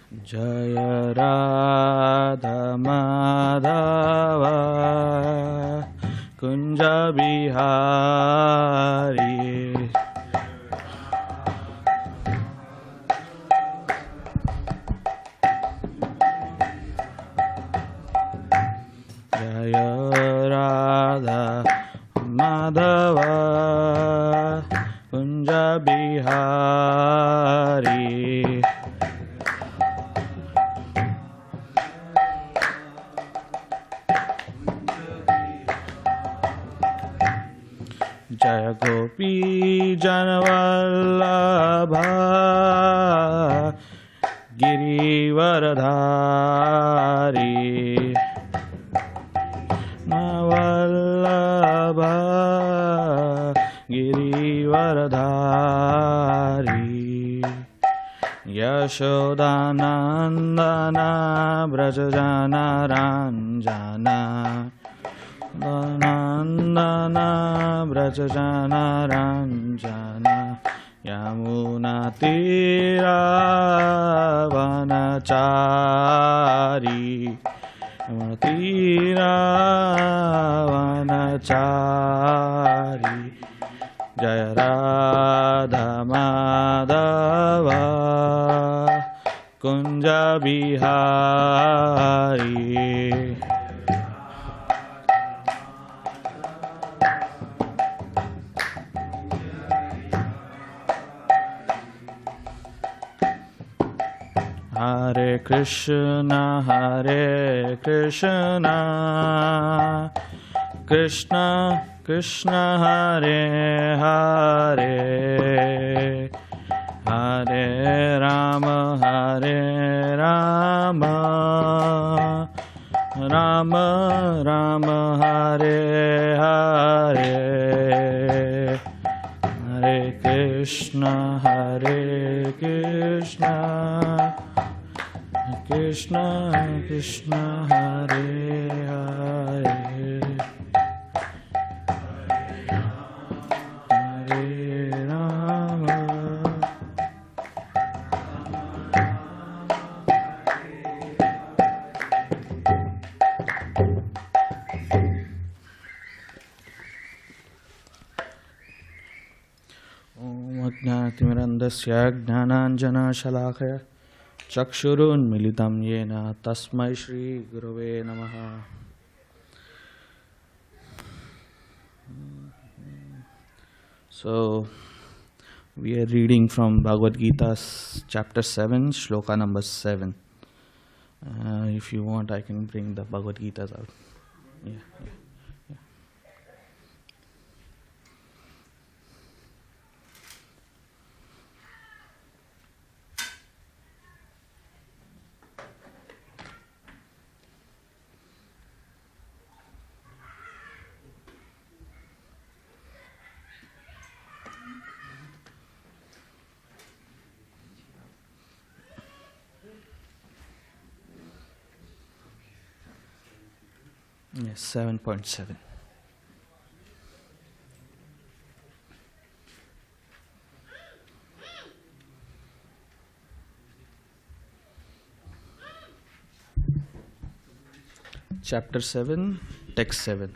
Jaya Radha Madhava Kunja Bihari. Jaya Radha Madhava Kunja Bihari. Jaya Gopi Janavallabha Girivaradhari Navallabha Girivaradhari Yashodanandana Brajajana Ranjana Nandana Brajajana Ranjana Yamuna Tira Vanachari Yamuna Tira Vanachari Jaya Radha Madhava Kunja Bihari. Hare Krishna, Krishna Krishna, Hare Hare, Hare Rama, Rama Rama, Hare Hare, Hare Krishna, Krishna Krishna, Hare Hare, Hare Rama. Om Ajnatimirandasya Jnananjana Shalakaya Chakshurunmilitam Yena Tasmai Shri Gurave Namaha. So, we are reading from Bhagavad-gītā, chapter 7, shloka number 7. If you want, I can bring the Bhagavad-gītās out. Yeah. Yes, 7.7. Chapter 7, text 7.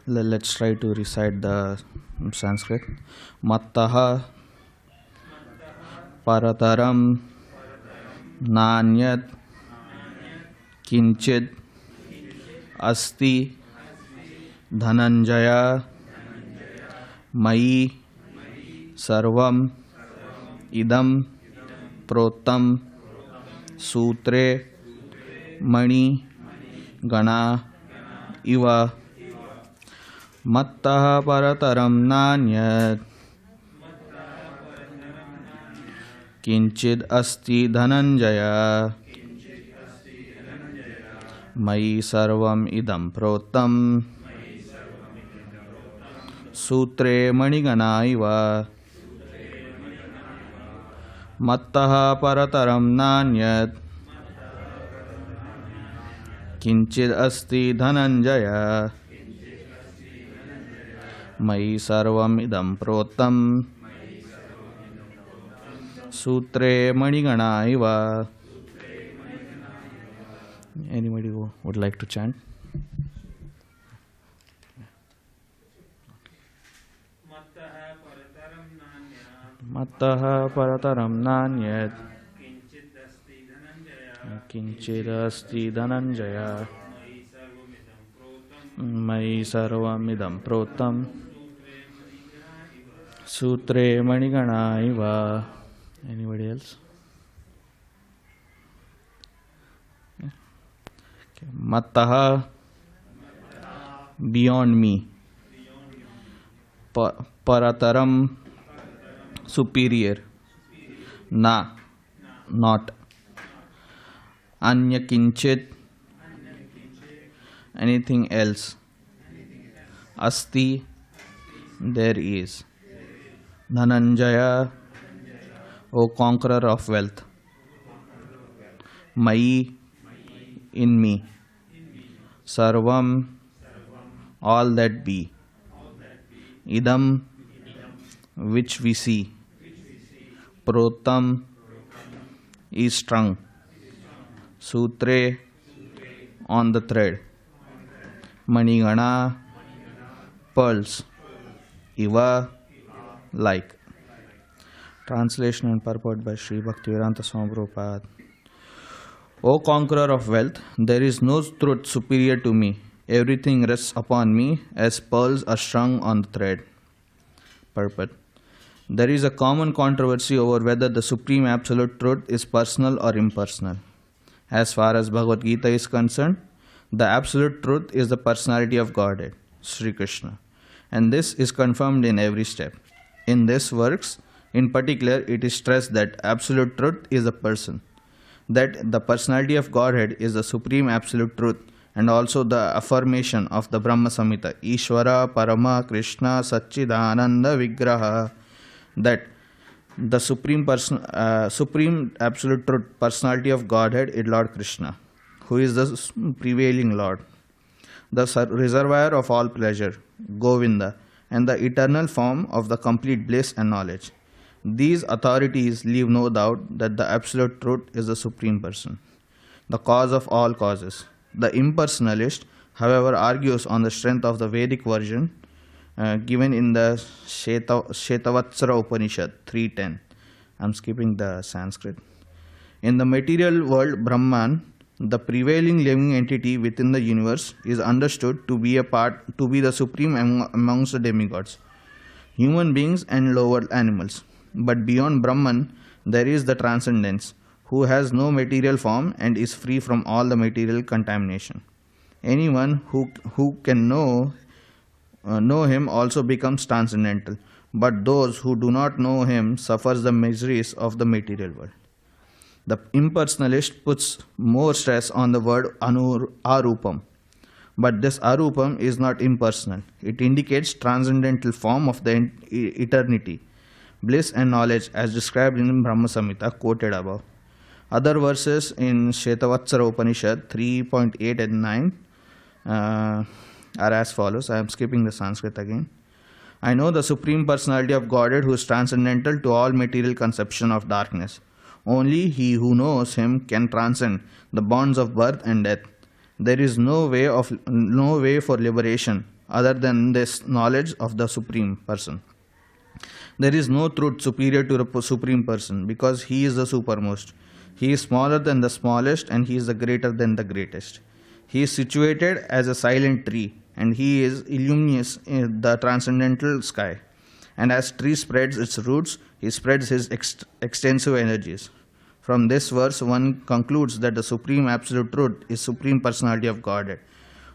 Let's try to recite the Sanskrit. Mattaha parataram nanyat kinchid asti dhananjaya mai sarvam idam protam sutre mani gana iva Mattaha parataram nanyat किंचिद अस्ति धनंजय मयि सर्वम इदं प्रोक्तं सूत्रे मणिगणा इव मत्तः परतरं नान्यत् किंचिद अस्ति धनंजय मयि सर्वम इदं प्रोक्तं सूत्रे मणिगणा इव. Anybody who would like to chant? Mattah parataram nanyat kinchidasti dhananjaya mai sarvamidam protam sutre manigana iva. Anybody else? Mattah, beyond me. Parataram, superior. Na, not. Anya kinchit, anything else. Asti, there is. Dhananjaya, O conqueror of wealth. Mai, in me. Sarvam, all that be. Idam, which we see. Protam, is strung. Sutre, on the thread. Manigana, pearls. Iva, like. Translation and purport by Sri Bhaktivedanta Swami Prabhupada. O conqueror of wealth, there is no truth superior to me. Everything rests upon me as pearls are strung on the thread. Purport. There is a common controversy over whether the Supreme Absolute Truth is personal or impersonal. As far as Bhagavad-gītā is concerned, the Absolute Truth is the personality of Godhead, Sri Krishna. And this is confirmed in every step. In this works, in particular, it is stressed that Absolute Truth is a person, that the personality of Godhead is the Supreme Absolute Truth, and also the affirmation of the Brahma Samhita, Ishvara Parama Krishna Satchidananda Vigraha, that the Supreme Absolute Truth, personality of Godhead is Lord Krishna, who is the prevailing Lord, the reservoir of all pleasure, Govinda, and the eternal form of the complete bliss and knowledge. These authorities leave no doubt that the Absolute Truth is the Supreme Person, the cause of all causes. The impersonalist, however, argues on the strength of the Vedic version given in the Shetavatsara Upanishad 3.10. I am skipping the Sanskrit. In the material world, Brahman, the prevailing living entity within the universe, is understood to be the supreme amongst the demigods, human beings and lower animals. But beyond Brahman, there is the transcendence, who has no material form and is free from all the material contamination. Anyone who can know him also becomes transcendental, but those who do not know him suffers the miseries of the material world. The impersonalist puts more stress on the word arupam, but this arupam is not impersonal. It indicates transcendental form of the eternity, bliss and knowledge as described in Brahma Samhita quoted above. Other verses in Shetavatsara Upanishad 3.8 and 9 are as follows. I am skipping the Sanskrit again. I know the Supreme Personality of Godhead, who is transcendental to all material conception of darkness. Only he who knows him can transcend the bonds of birth and death. There is no way for liberation other than this knowledge of the Supreme Person. There is no truth superior to the Supreme Person, because he is the supermost. He is smaller than the smallest, and he is the greater than the greatest. He is situated as a silent tree, and he is illuminous in the transcendental sky. And as tree spreads its roots, he spreads his extensive energies. From this verse, one concludes that the Supreme Absolute Truth is Supreme Personality of Godhead,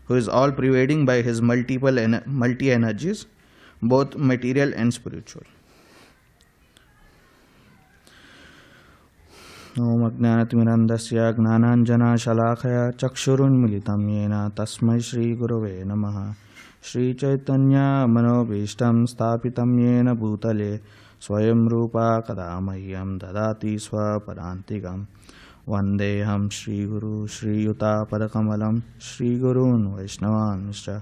who is all-pervading by his multi-energies, both material and spiritual. Om Ajnanatimirandasya Gnananjana Shalakaya Chakshurunmilitam Yena Tasmai Shri Gurave Namaha. Shri Chaitanya Manobishtam Stapitam Yena Bhutale Swayam Rupa Kadamahyam Dadati Swapadantikam. Vandeham Shri Guru Shri Yuta Padakamalam Shri Gurun Vaishnavanshcha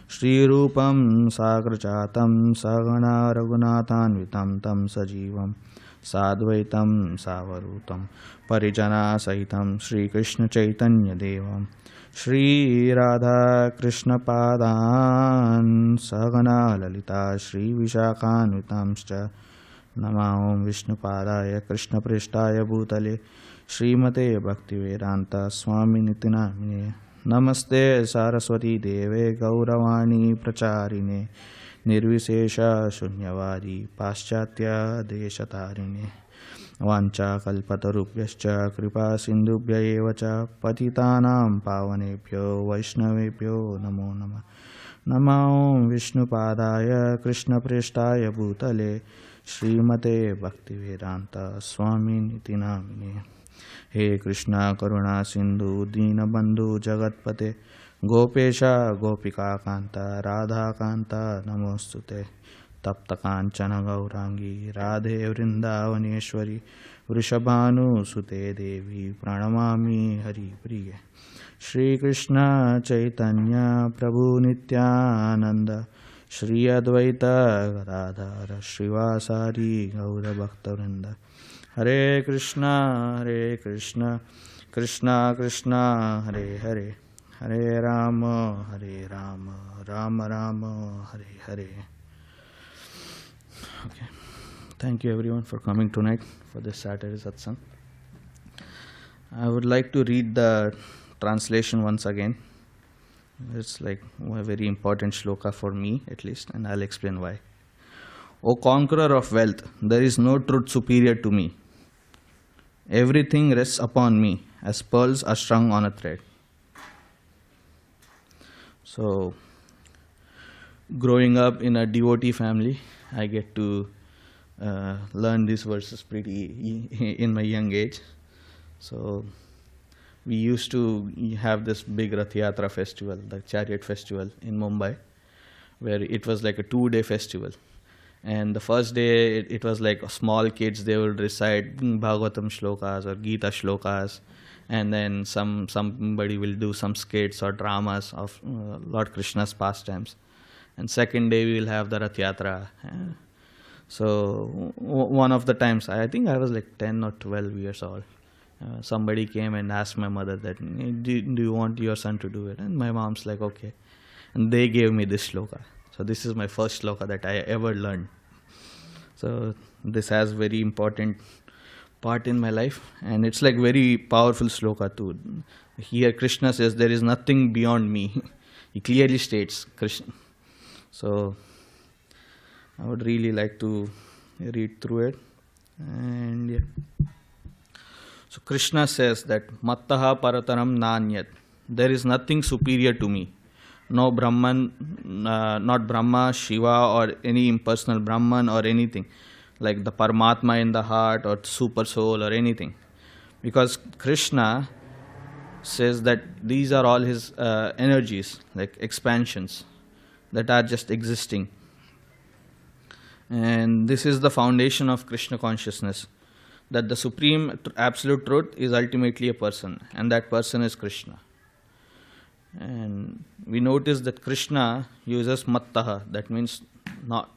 Shri Rupam Sagrachatam Sagana Raghunathanvitam Tam Sajivam Sadvaitam Savarutam Parijana Sahitam Shri Krishna Chaitanya Devam Shri Radha Krishna Padan Sagana Lalita Shri Vishakhanvitamscha Namahom Vishnu Padaya Krishna Prishtaya Bhutale Srimate Bhaktivedanta Swami Nitinamine Namaste Saraswati Deve Gauravani Pracharine Nirvisesha Shunyavadi Paschatya Deshatarine Vancha Kalpatarubhyascha Kripa Sindhubhya Evacha Patitanam Pavanebhyo Vaishnavebhyo Namo Namah Namah Vishnu Padaya Krishna Prishtaya Bhutale Srimate Bhaktivedanta Swami Nitinamine He Krishna Karuna Sindhu Dina Bandhu Jagatpate Gopesha Gopika Kanta Radha Kanta Namostute Tapta Kanchana Gaurangi Radhe Vrindavaneshwari Vrishabhanu Sute Devi Pranamami Hari Priye Shri Krishna Chaitanya Prabhu Nityananda Shri Advaita Gadadhara Srivasari Gaura Bhakta Vrinda Hare Krishna Krishna Krishna Hare Hare Hare Rama Rama Rama Hare Hare. Okay. Thank you everyone for coming tonight for this Saturday satsang. I would like to read the translation once again. It's like a very important shloka for me at least, and I'll explain why. O conqueror of wealth, there is no truth superior to me. Everything rests upon me as pearls are strung on a thread. So, growing up in a devotee family, I get to learn these verses pretty in my young age. So, we used to have this big Rath Yatra festival, the chariot festival in Mumbai, where it was like a 2-day festival. And the first day, it was like small kids, they would recite Bhagavatam shlokas or Gita shlokas. And then somebody will do some skits or dramas of Lord Krishna's pastimes. And second day, we will have the Rath Yatra. So one of the times, I think I was like 10 or 12 years old. Somebody came and asked my mother that, do you want your son to do it? And my mom's like, okay. And they gave me this shloka. So this is my first shloka that I ever learned. So this has very important part in my life, and it's like very powerful shloka too. Here Krishna says there is nothing beyond me. He clearly states Krishna. So I would really like to read through it. And yeah. So Krishna says that Mattaha Parataram Nanyat. There is nothing superior to me. No Brahman, not Brahma, Shiva, or any impersonal Brahman or anything like the Paramatma in the heart or super soul or anything. Because Krishna says that these are all his energies, like expansions that are just existing. And this is the foundation of Krishna consciousness, that the supreme absolute truth is ultimately a person, and that person is Krishna. And we notice that Krishna uses mattaha, that means not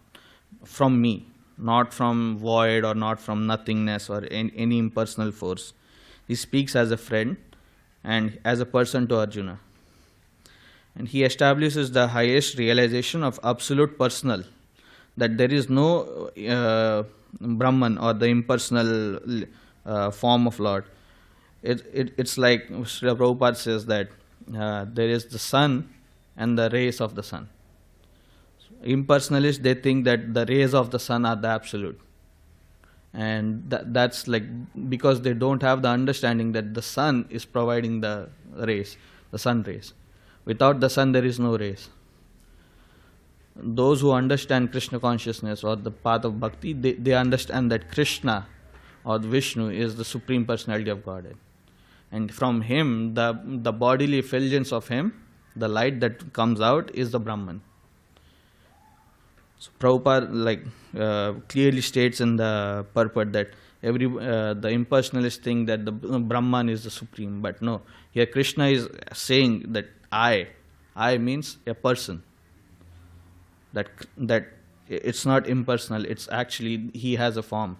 from me, not from void or not from nothingness or any impersonal force. He speaks as a friend and as a person to Arjuna. And he establishes the highest realization of absolute personal, that there is no Brahman or the impersonal form of Lord. It's like Srila Prabhupada says that there is the sun and the rays of the sun. Impersonalists, they think that the rays of the sun are the absolute. And that's like because they don't have the understanding that the sun is providing the rays, the sun rays. Without the sun, there is no rays. Those who understand Krishna consciousness or the path of bhakti, they understand that Krishna or Vishnu is the Supreme Personality of Godhead. And from him, the bodily effulgence of him, the light that comes out, is the Brahman. So Prabhupada clearly states in the purport that the impersonalists think that the Brahman is the supreme, but no. Here Krishna is saying that I means a person. That it's not impersonal. It's actually he has a form.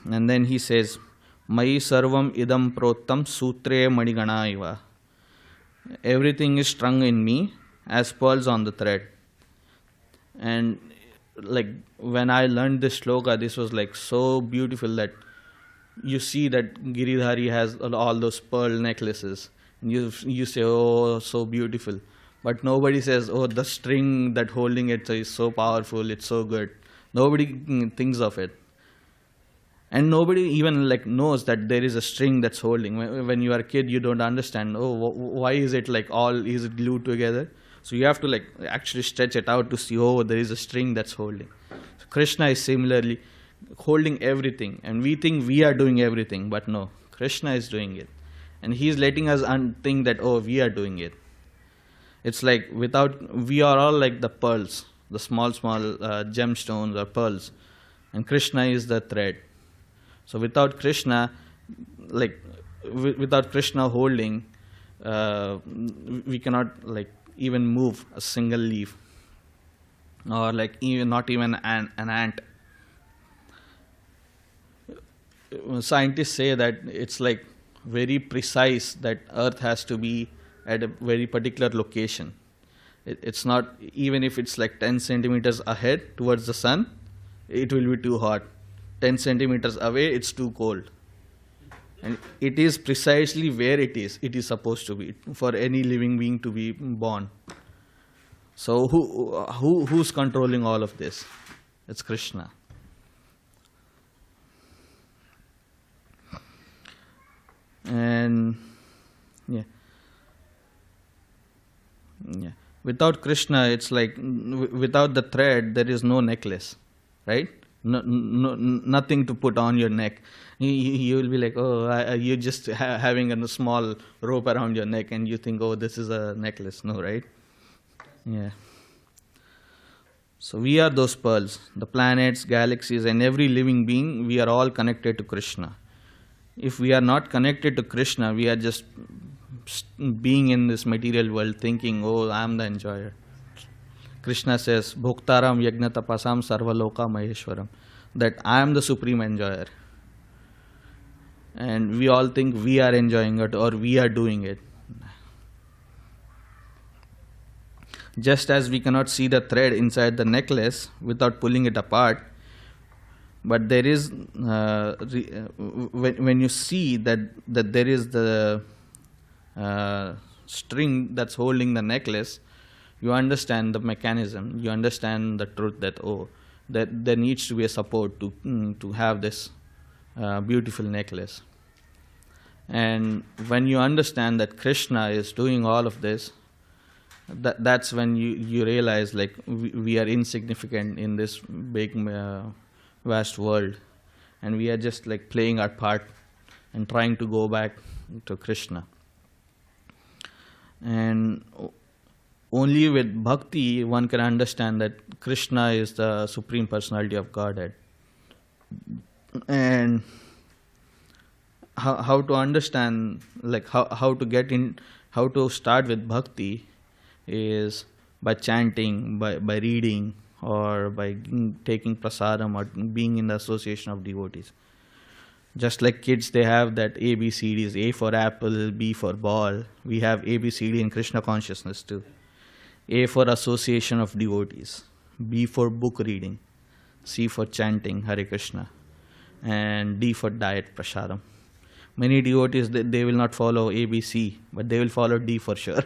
And then he says, Mai sarvam idam prottam sutre manigana iva. Everything is strung in me as pearls on the thread. And when I learned this shloka, this was so beautiful that you see that Giridhari has all those pearl necklaces. And you say, oh, so beautiful. But nobody says, oh, the string that holding it is so powerful, it's so good. Nobody thinks of it. And nobody even knows that there is a string that's holding. When you are a kid, you don't understand, oh, why is it is it glued together? So you have to actually stretch it out to see, oh, there is a string that's holding. So Krishna is similarly holding everything. And we think we are doing everything, but no, Krishna is doing it. And he is letting us think that, oh, we are doing it. It's we are all like the pearls, the small gemstones or pearls. And Krishna is the thread. So without Krishna, without Krishna holding, we cannot even move a single leaf, or not even an ant. Scientists say that it's very precise that Earth has to be at a very particular location. It's not, even if it's 10 centimeters ahead towards the sun, it will be too hot. 10 centimeters away, it's too cold. And it is precisely where it is supposed to be for any living being to be born. So who's controlling all of this? It's Krishna. And without Krishna, it's without the thread, there is no necklace, right? No, nothing to put on your neck. You will be oh, you're just having a small rope around your neck, and you think, oh, this is a necklace. No, right? Yeah. So we are those pearls, the planets, galaxies, and every living being. We are all connected to Krishna. If we are not connected to Krishna, we are just being in this material world, thinking, oh, I am the enjoyer. Krishna says, Bhoktaram yajna tapasam sarvaloka maheshwaram, that I am the supreme enjoyer. And we all think we are enjoying it or we are doing it. Just as we cannot see the thread inside the necklace without pulling it apart, but there is, when you see that there is the string that's holding the necklace, you understand the mechanism, you understand the truth that, oh, that there needs to be a support to have this beautiful necklace. And when you understand that Krishna is doing all of this, that's when you realize we are insignificant in this big vast world, and we are just playing our part and trying to go back to Krishna. And only with bhakti one can understand that Krishna is the Supreme Personality of Godhead. And how to understand, how to get in, how to start with bhakti is by chanting, by reading, or by taking prasadam, or being in the association of devotees. Just like kids, they have that ABCDs, A for apple, B for ball. We have ABCD in Krishna consciousness too. A for association of devotees, B for book reading, C for chanting Hare Krishna, and D for diet prasadam. Many devotees, they will not follow ABC, but they will follow D for sure.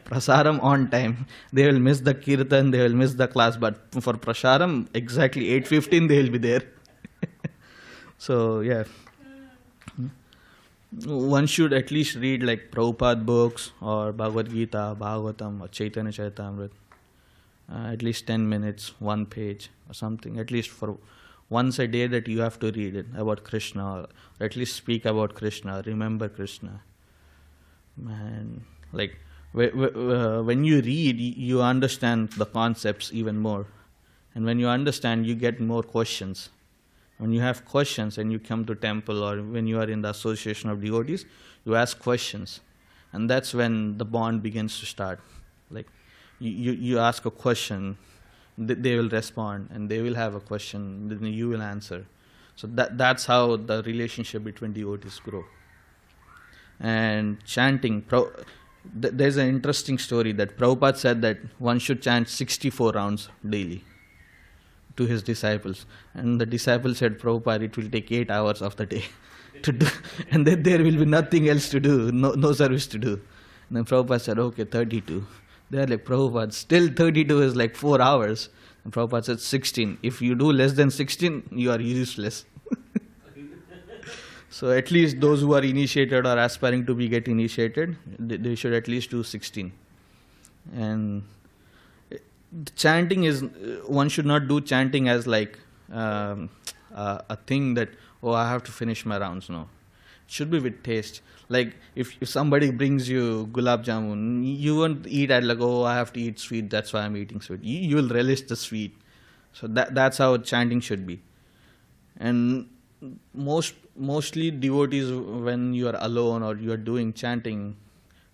Prasadam on time. They will miss the kirtan, they will miss the class, but for prasadam, exactly 8:15 they will be there. So, yeah. One should at least read Prabhupada books, or Bhagavad-gītā, Bhagavatam, or Chaitanya Charitamrita. at least 10 minutes, one page or something, at least for once a day that you have to read it about Krishna, or at least speak about Krishna, remember Krishna. Man, like when you read, you understand the concepts even more. And when you understand, you get more questions. When you have questions and you come to temple, or when you are in the association of devotees, you ask questions. And that's when the bond begins to start. Like you ask a question, they will respond, and they will have a question, then you will answer. So that's how the relationship between devotees grow. And chanting, there's an interesting story that Prabhupada said that one should chant 64 rounds daily to his disciples. And the disciples said, Prabhupada, it will take 8 hours of the day to do, and then there will be nothing else to do, no service to do. And then Prabhupada said, okay, 32. They're like, Prabhupada, still 32 is like 4 hours. And Prabhupada said, 16. If you do less than 16, you are useless. So at least those who are initiated or aspiring to get initiated, they should at least do 16. And chanting is, one should not do chanting as like a thing that, oh, I have to finish my rounds. No. It should be with taste. Like if somebody brings you gulab jamun, you won't eat at like, oh, I have to eat sweet, that's why I'm eating sweet. You will relish the sweet. So that's how chanting should be. And mostly devotees, when you are alone or you are doing chanting,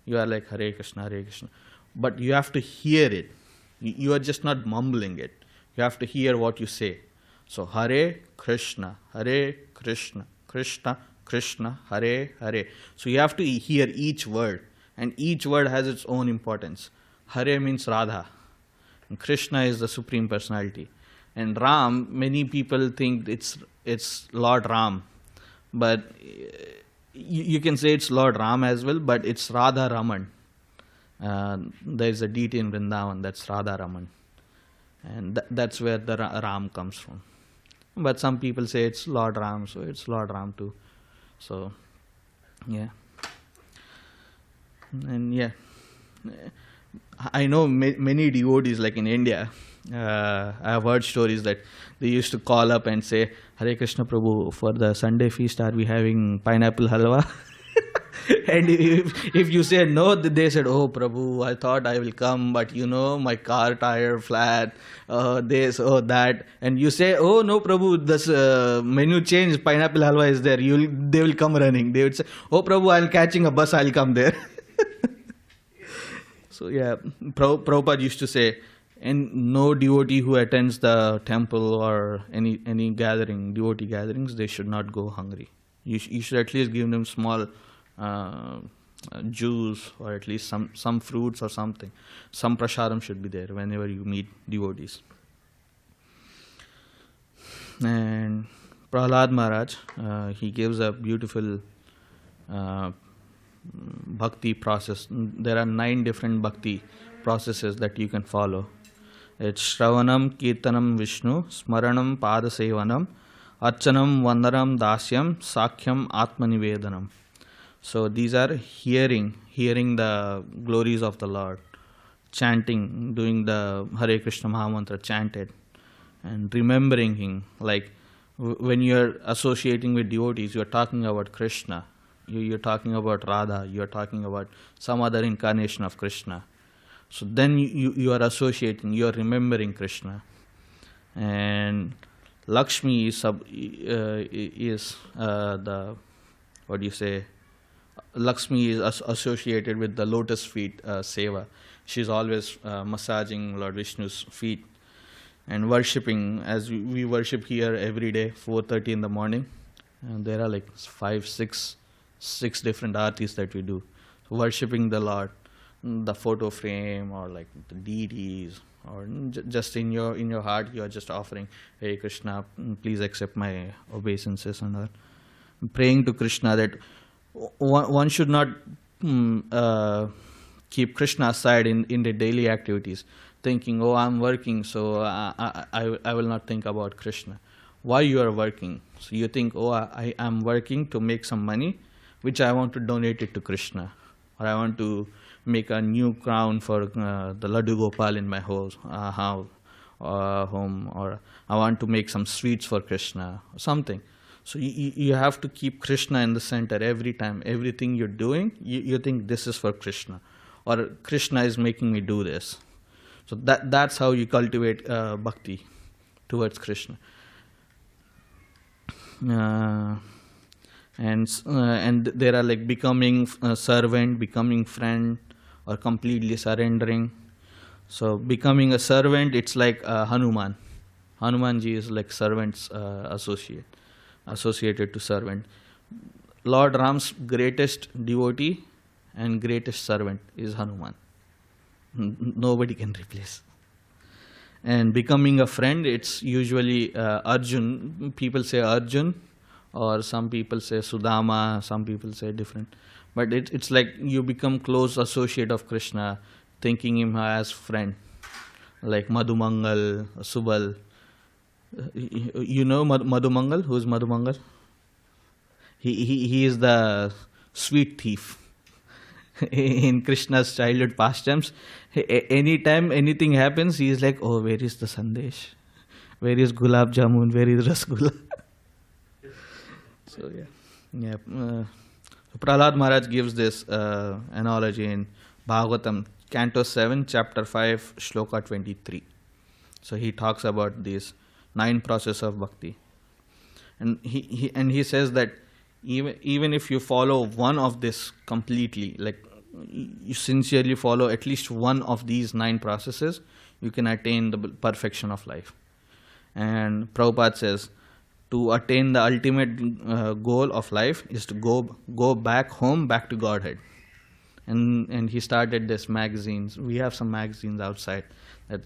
you are like Hare Krishna, Hare Krishna. But you have to hear it. You are just not mumbling it. You have to hear what you say. So Hare Krishna, Hare Krishna, Krishna Krishna, Hare Hare. So you have to hear each word, and each word has its own importance. Hare means Radha, and Krishna is the Supreme Personality. And Ram, many people think it's Lord Ram, but you can say it's Lord Ram as well, but it's Radha Raman. There is a deity in Vrindavan, that's Radha Raman, and that's where the Ram comes from. But some people say it's Lord Ram, so it's Lord Ram too. So, yeah. And yeah, I know many devotees, like in India, I have heard stories that they used to call up and say, Hare Krishna Prabhu, for the Sunday feast, are we having pineapple halwa? And if you say no, they said, oh Prabhu, I thought I will come, but my car tire flat, this, that. And you say, oh no Prabhu, this menu change, pineapple halwa is there. They will come running. They would say, oh Prabhu, I'm catching a bus, I'll come there. So yeah, Prabhupada used to say, and no devotee who attends the temple or any gathering, devotee gatherings, they should not go hungry. You should at least give them small juice, or at least some fruits or something. Some prasadam should be there whenever you meet devotees. And Prahlad Maharaj, he gives a beautiful bhakti process. There are 9 different bhakti processes that you can follow. It's Shravanam, Kirtanam, Vishnu, Smaranam, Padasevanam, Archanam, Vandanam, Dasyam, Sakhyam, Atmanivedanam. So these are hearing the glories of the Lord, chanting, doing the Hare Krishna Mahamantra chanted, and remembering Him. Like when you're associating with devotees, you're talking about Krishna, you're talking about Radha, you're talking about some other incarnation of Krishna. So then you are associating, you are remembering Krishna. And Lakshmi is the, what do you say, Lakshmi is associated with the lotus feet seva. She's always massaging Lord Vishnu's feet and worshipping, as we worship here every day, 4:30 in the morning. And there are like 6 different artis that we do. So worshipping the Lord, the photo frame, or like the deities, or just in your heart you are just offering, hey Krishna, please accept my obeisances and all. Praying to Krishna that one should not keep Krishna aside in the daily activities, thinking, oh, I'm working, so I will not think about Krishna. Why you are working? So you think, oh, I am working to make some money, which I want to donate it to Krishna. or I want to make a new crown for the Laddu Gopal in my house, home, or I want to make some sweets for Krishna, or something. So you have to keep Krishna in the center every time. Everything you're doing, you think this is for Krishna, or Krishna is making me do this. So that's how you cultivate bhakti towards Krishna. And there are like becoming a servant, becoming friend, or completely surrendering. So becoming a servant, it's like Hanuman. Hanumanji is like servant's associated to servant. Lord Ram's greatest devotee and greatest servant is Hanuman. Nobody can replace. And becoming a friend, it's usually Arjun. People say Arjun, or some people say Sudama, some people say different. But it's like you become close associate of Krishna, thinking him as friend. Like Madhumangal, Subal. You know Madhumangal? Who is Madhumangal? He is the sweet thief. In Krishna's childhood pastimes, anytime anything happens, he is like, oh, where is the Sandesh? Where is Gulab Jamun? Where is Rasgulla? So Prahlad Maharaj gives this analogy in Bhagavatam, Canto 7, Chapter 5, Shloka 23. So he talks about these 9 processes of bhakti. And he says that even if you follow one of this completely, like you sincerely follow at least one of these 9 processes, you can attain the perfection of life. And Prabhupada says, to attain the ultimate goal of life is to go back home, back to Godhead. And he started this magazines. We have some magazines outside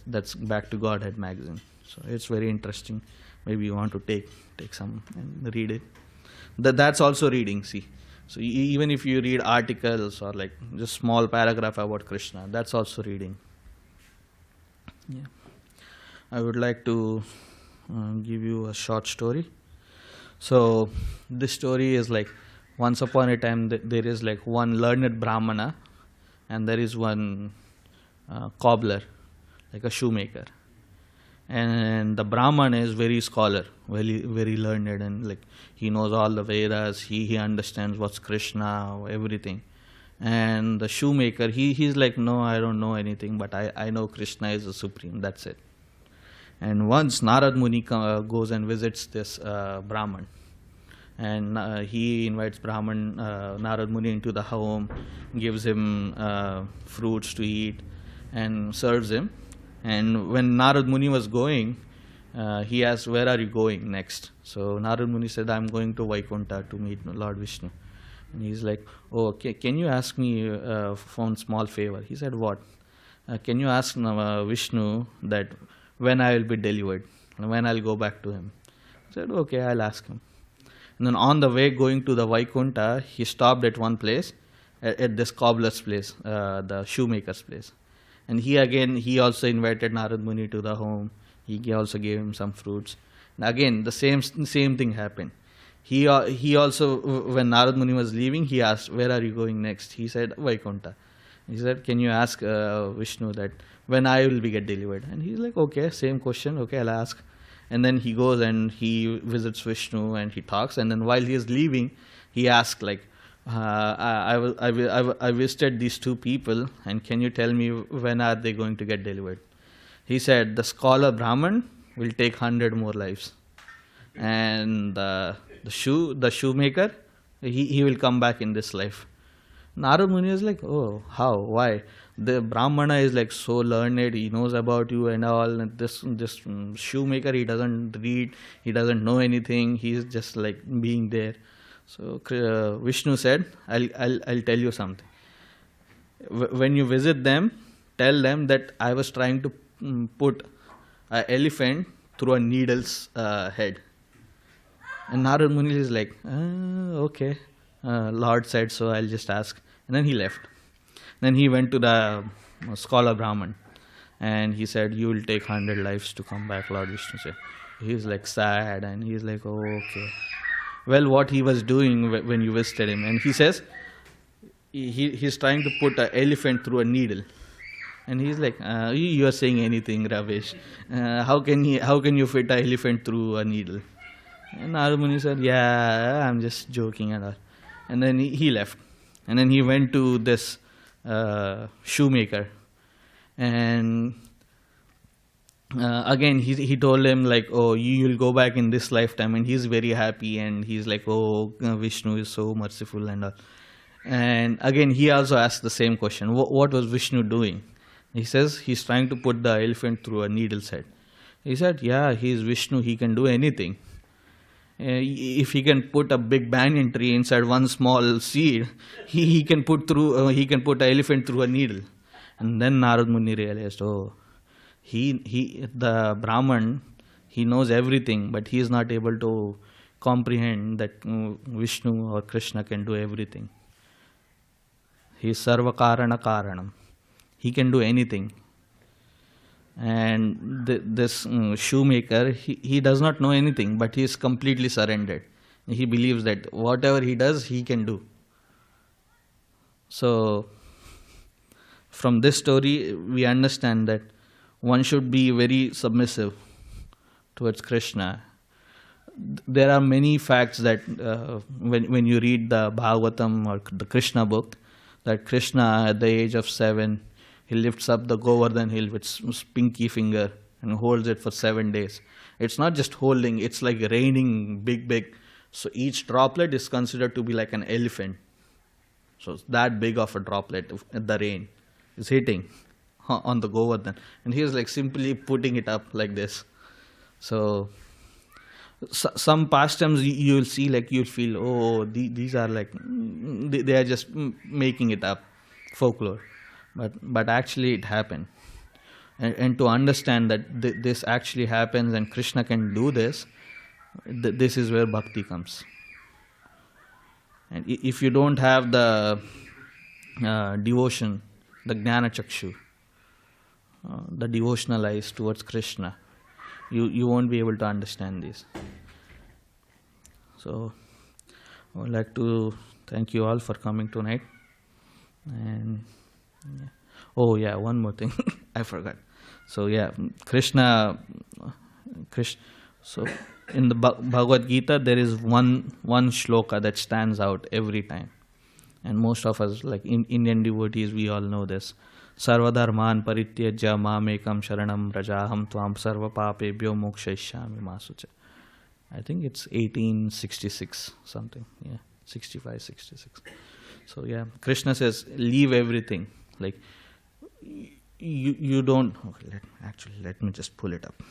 that's Back to Godhead magazine. So it's very interesting. Maybe you want to take some and read it. That's also reading, see. So even if you read articles or like just small paragraph about Krishna, that's also reading. Yeah. I would like to give you a short story. So this story is like, once upon a time there is like one learned Brahmana and there is one cobbler, like a shoemaker. And the Brahman is very scholar, very learned, and like he knows all the Vedas, he understands what's Krishna, everything. And the shoemaker, he's like, no, I don't know anything, but I know Krishna is the Supreme, that's it. And once Narad Muni goes and visits this Brahman, and he invites Narad Muni into the home, gives him fruits to eat, and serves him. And when Narad Muni was going, he asked, where are you going next? So Narad Muni said, I'm going to Vaikuntha to meet Lord Vishnu. And he's like, oh, okay, can you ask me for one small favor? He said, what? Can you ask Vishnu that when I will be delivered, when I'll go back to him? I said, okay, I'll ask him. And then on the way going to the Vaikuntha, he stopped at one place, at this cobbler's place, the shoemaker's place. And he also invited Narad Muni to the home. He also gave him some fruits. And again, the same thing happened. He also, when Narad Muni was leaving, he asked, where are you going next? He said, Vaikuntha. He said, can you ask Vishnu that when I will be get delivered? And he's like, okay, same question, okay, I'll ask. And then he goes and he visits Vishnu and he talks. And then while he is leaving, he asked like, I visited these 2 people, and can you tell me when are they going to get delivered? He said, the scholar Brahman will take 100 more lives. And the shoemaker, he will come back in this life. Narad Muni is like, oh, how? Why? The Brahmana is like so learned, he knows about you and all. And this shoemaker, he doesn't read, he doesn't know anything, he's just like being there. So Vishnu said, I'll tell you something. When you visit them, tell them that I was trying to put an elephant through a needle's head. And Narad Muni is like, okay, Lord said so, I'll just ask. And then he left. Then he went to the scholar Brahman and he said, you will take 100 lives to come back, Lord Vishnu said. He's like sad and he's like, oh, okay. Well, what he was doing when you visited him. And he says, he's trying to put an elephant through a needle. And he's like, you are saying anything, Ravesh. How can you fit an elephant through a needle? And Narad Muni said, yeah, I'm just joking and all. And then he left. And then he went to this shoemaker. And again, he told him like, oh, you will go back in this lifetime. And he's very happy. And he's like, oh, Vishnu is so merciful and all. And again, he also asked the same question. What was Vishnu doing? He says he's trying to put the elephant through a needle's head. He said, yeah, he's Vishnu. He can do anything. If he can put a big banyan tree inside one small seed, he can put an elephant through a needle. And then Narad Muni realized, oh, the Brahman, he knows everything, but he is not able to comprehend that Vishnu or Krishna can do everything. He is Sarva Karana Karanam. He can do anything. And this shoemaker, he does not know anything, but he is completely surrendered. He believes that whatever he does, he can do. So, from this story, we understand that one should be very submissive towards Krishna. There are many facts that when you read the Bhagavatam or the Krishna book, that Krishna at the age of 7, he lifts up the Govardhan hill with his pinky finger and holds it for 7 days. It's not just holding, it's like raining big. So each droplet is considered to be like an elephant. So it's that big of a droplet, the rain is hitting on the Govardhan. And he is like simply putting it up like this. So some pastimes you will see, like you'll feel, oh, these are like, they are just making it up, folklore. But actually it happened. And to understand that this actually happens and Krishna can do this, this is where bhakti comes. And if you don't have the devotion, the jnana chakshu, the devotional eyes towards Krishna, you won't be able to understand this. So I would like to thank you all for coming tonight. And oh yeah, one more thing I forgot. So yeah, Krishna. So in the Bhagavad-gītā, there is one shloka that stands out every time, and most of us, like Indian devotees, we all know this. Sarva dharman parityajya mamekam sharanam rajaham tvam sarva papebhyo mokshayishyami ma sucha. I think it's 1866 something. Yeah, 65, 66. So yeah, Krishna says, leave everything. Like you don't. Okay, let me just pull it up.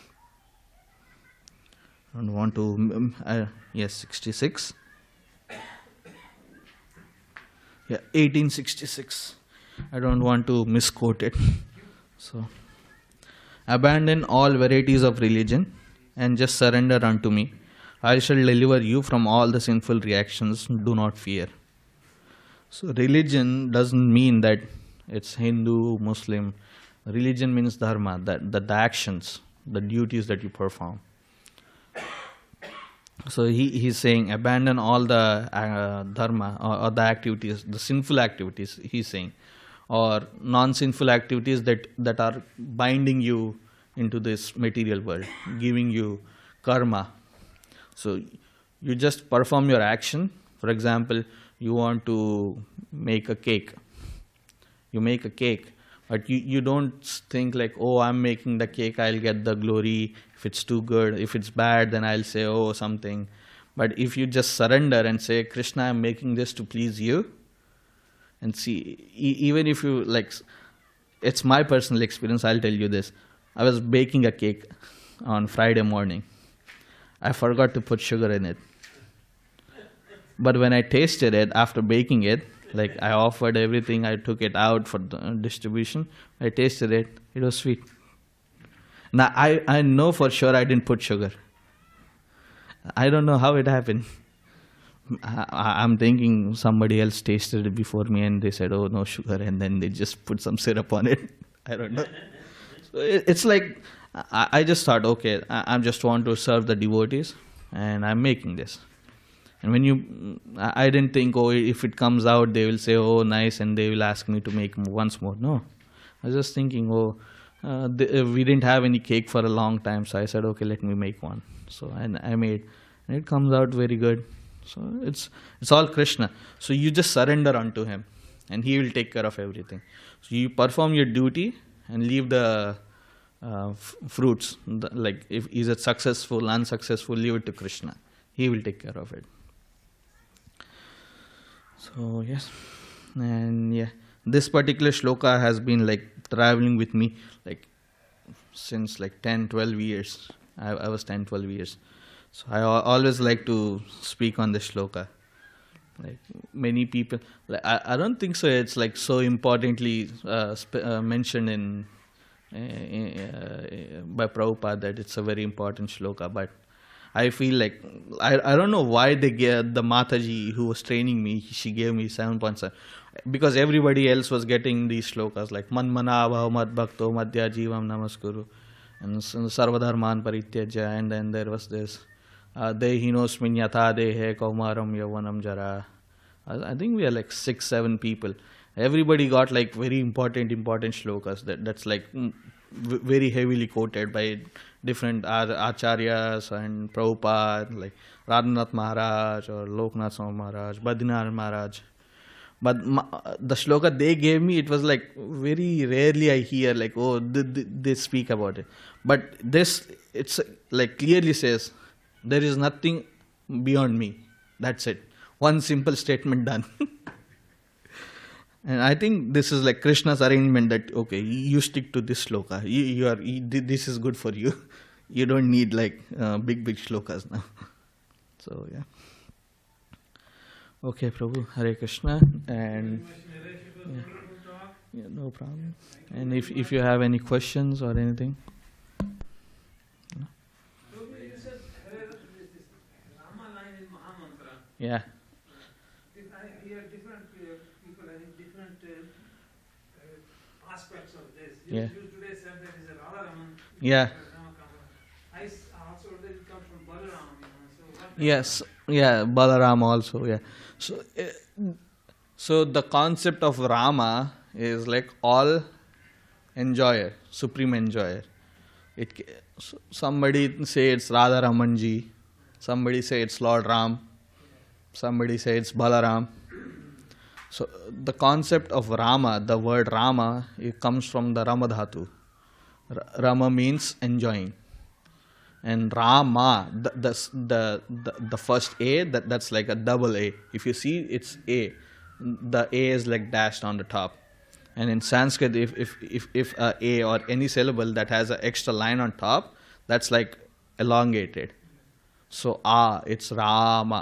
I don't want to. Yes, 66. Yeah, 1866. I don't want to misquote it. So, abandon all varieties of religion and just surrender unto me. I shall deliver you from all the sinful reactions. Do not fear. So, religion doesn't mean that it's Hindu, Muslim. Religion means dharma, the actions, the duties that you perform. So he's saying abandon all the dharma or the activities, the sinful activities, he's saying, or non-sinful activities that are binding you into this material world, giving you karma. So you just perform your action. For example, you want to make a cake. You make a cake, but you don't think like, oh, I'm making the cake, I'll get the glory. If it's too good, if it's bad, then I'll say, oh, something. But if you just surrender and say, Krishna, I'm making this to please you, and see, even if you like, it's my personal experience, I'll tell you this. I was baking a cake on Friday morning. I forgot to put sugar in it. But when I tasted it after baking it, like I offered everything, I took it out for the distribution, I tasted it, it was sweet. Now I know for sure I didn't put sugar. I don't know how it happened. I'm thinking somebody else tasted it before me and they said, oh, no sugar, and then they just put some syrup on it. I don't know. So it's like, I just thought, okay, I just want to serve the devotees and I'm making this. And when I didn't think, oh, if it comes out, they will say, oh, nice, and they will ask me to make once more. No. I was just thinking, oh, we didn't have any cake for a long time, so I said, okay, let me make one. So, and I made, and it comes out very good. So it's all Krishna. So you just surrender unto him, and he will take care of everything. So you perform your duty and leave the fruits. Like if is it successful, unsuccessful, leave it to Krishna. He will take care of it. So yes, and yeah, this particular shloka has been like traveling with me like since like 10-12 years. I was 10-12 years. So I always like to speak on this shloka. Like many people, like I don't think so. It's like so importantly mentioned in by Prabhupada that it's a very important shloka. But I feel like I don't know why they gave the Mataji who was training me. She gave me 7.7 because everybody else was getting these shlokas like Man Mana Bhav Mad Bhakto Madhya Jivam Namaskuru and Sarvadharman Parityajya, and then there was this Dehinosmin Yatha Dehe Kaumaram Yavanam Jara. I think we are like 6-7 people. Everybody got like very important shlokas that's like very heavily quoted by different acharyas and Prabhupada, like Radhanath Maharaj or Loknath Swami Maharaj, Badrinath Maharaj. But the shloka they gave me, it was like very rarely I hear like, oh, they speak about it. But this, it's like clearly says, there is nothing beyond me. That's it. One simple statement done. And I think this is like Krishna's arrangement that, okay, you stick to this shloka. This is good for you. You don't need like big shlokas now. So, yeah. Okay, Prabhu, Hare Krishna. And yeah, no problem. And if you have any questions or anything. Yeah. I hear different people having different aspects of this. Yeah. You today said that is a Radha Raman. Yeah. I also that it comes from Balaram. So what Yes. Yeah. Balaram also. Yeah. So the concept of Rama is like all enjoyer, supreme enjoyer. Somebody say it's Radha Ramanji. Somebody say it's Lord Ram. Somebody says it's Balaram. So the concept of Rama, the word Rama, it comes from the Rama Dhatu. Rama means enjoying, and Rama, the first A, that's like a double A. If you see, it's A. The A is like dashed on the top. And in Sanskrit, if a A or any syllable that has an extra line on top, that's like elongated. So it's Rama.